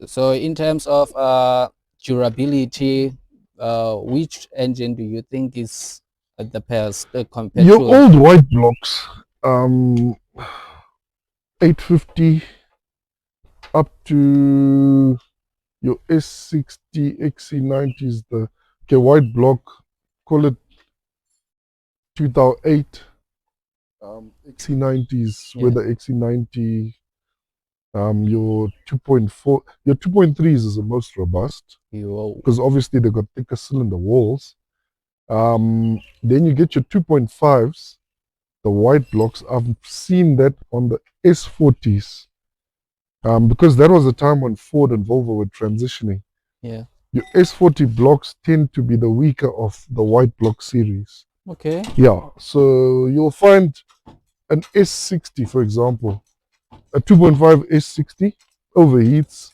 So in terms of durability, which engine do you think is the best compared Your to old white blocks, um, 850 up to your S60, XC90 is the okay, white block, call it 2008. XC90s, yeah? whether XC90, your 2.4, your 2.3s is the most robust You because obviously they've got thicker cylinder walls. Then you get your 2.5s, the white blocks. I've seen that on the S40s because that was the time when Ford and Volvo were transitioning. yeah. Your S40 blocks tend to be the weaker of the white block series. Okay. Yeah, so you'll find an S60, for example, a 2.5 S60 overheats.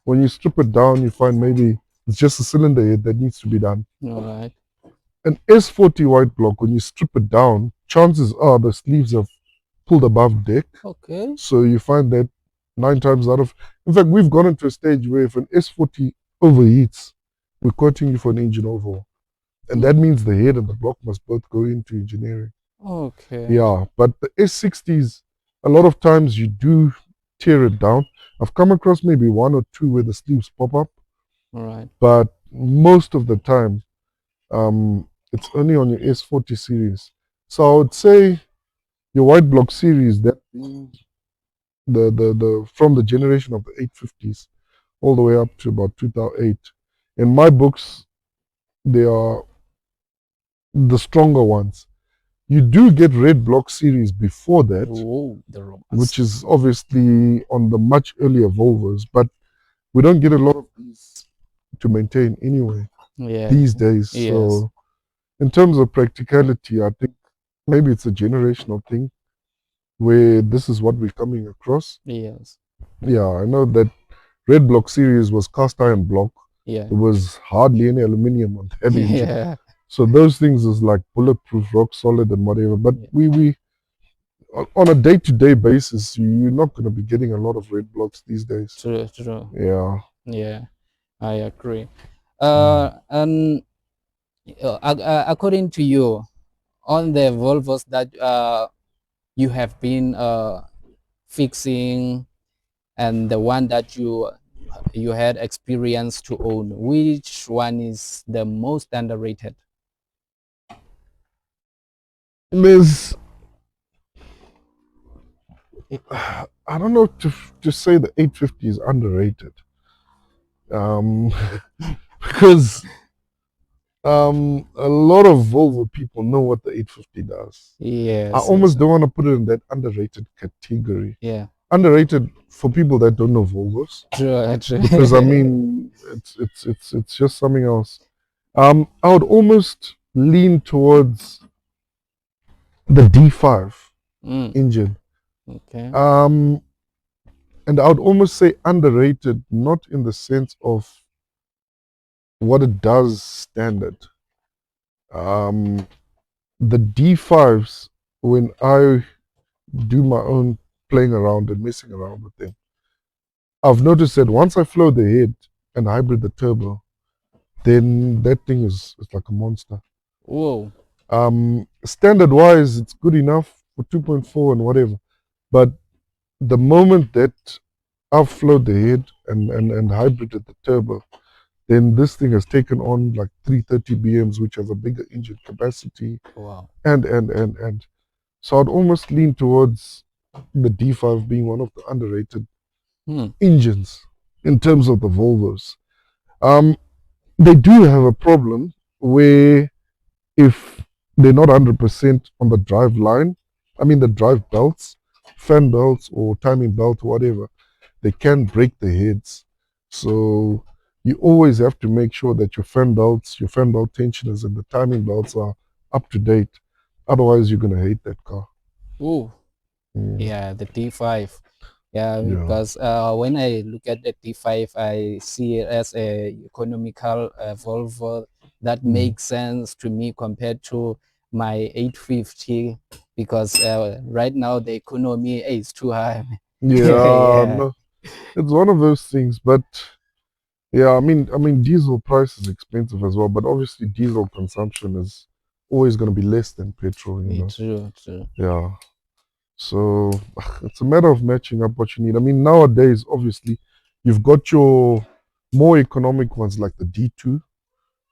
When you strip it down, you find maybe it's just a cylinder head that needs to be done. All right. An S40 white block, when you strip it down, chances are the sleeves have pulled above deck. Okay. So you find that 9 times out of, in fact, we've gone into a stage where if an S40 overheats, we're quoting you for an engine overhaul. And Mm. that means the head and the block must both go into engineering. Okay. Yeah, but the S60s, a lot of times you do tear it down. I've come across maybe one or two where the sleeves pop up, All right. but most of the time, it's only on your S40 series. So I would say your white block series, that being the from the generation of the 850s all the way up to about 2008. In my books, they are the stronger ones. You do get red block series before that, Oh, the which robust. is obviously on the much earlier Volvos, but we don't get a lot of these to maintain anyway Yeah. these days. Yes. So, in terms of practicality, I think maybe it's a generational thing where this is what we're coming across. Yes. Yeah, I know that red block series was cast iron block. Yeah. There was hardly any aluminium on that engine. Yeah. So those things is like bulletproof, rock solid, and whatever. But Yeah. we on a day-to-day basis, you're not going to be getting a lot of red blocks these days. True. True. Yeah. Yeah. I agree. Mm. And according to you, on the Volvos that you have been fixing and the one that you had experience to own, which one is the most underrated? There's, I don't know to say the 850 is underrated, um, because a lot of Volvo people know what the 850 does. I Yes, yes, almost don't want to put it in that underrated category. yeah, Underrated for people that don't know Volvos, true, true. because I mean it's just something else. I would almost lean towards the D5 Mm, engine. okay. Um, and I would almost say underrated, not in the sense of what it does standard. Um, the D5s, when I do my own playing around and messing around with them, I've noticed that once I flow the head and hybrid the turbo, then that thing is like a monster. Whoa. Standard wise, it's good enough for 2.4 and whatever. But the moment that I've flowed the head and hybrided the turbo, then this thing has taken on like 330 BMs, which have a bigger engine capacity, Wow. and. So I'd almost lean towards the D5 being one of the underrated Hmm. engines in terms of the Volvos. Um, they do have a problem where if they're not 100% on the drive line, I mean the drive belts, fan belts or timing belt, whatever, they can break the heads. So you always have to make sure that your fan belts, your fan belt tensioners, and the timing belts are up to date. Otherwise, you're going to hate that car. Ooh. Mm, Yeah, the D5. Yeah, yeah. because when I look at the D5, I see it as a economical Volvo that Mm. makes sense to me compared to my 850 because right now the economy is too high. Yeah, Yeah, no. it's one of those things. But yeah, I mean, diesel price is expensive as well. But obviously, diesel consumption is always going to be less than petrol. True, true. Yeah. So it's a matter of matching up what you need. I mean, nowadays, obviously, you've got your more economic ones like the D2.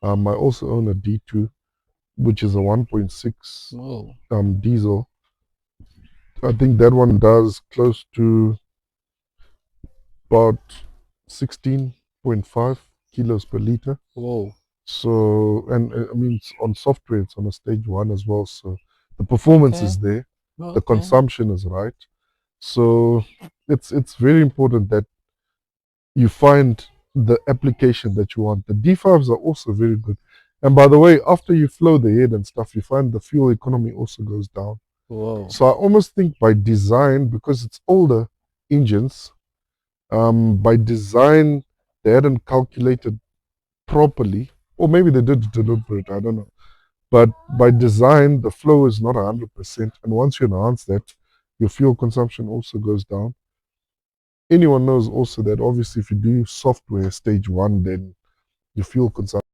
I also own a D2, which is a 1.6 Oh, diesel. I think that one does close to about 16.5 kilos per liter. whoa. So, and I mean, it's on software, it's on a stage one as well. So the performance Okay, is there, the okay. consumption is right. So it's very important that you find the application that you want. The D5s are also very good. And by the way, after you flow the head and stuff, you find the fuel economy also goes down. Whoa. So I almost think by design, because it's older engines, by design, they hadn't calculated properly, or maybe they did deliberate, I don't know. But by design, the flow is not 100%. And once you enhance that, your fuel consumption also goes down. Anyone knows also that obviously if you do software stage one, then your fuel consumption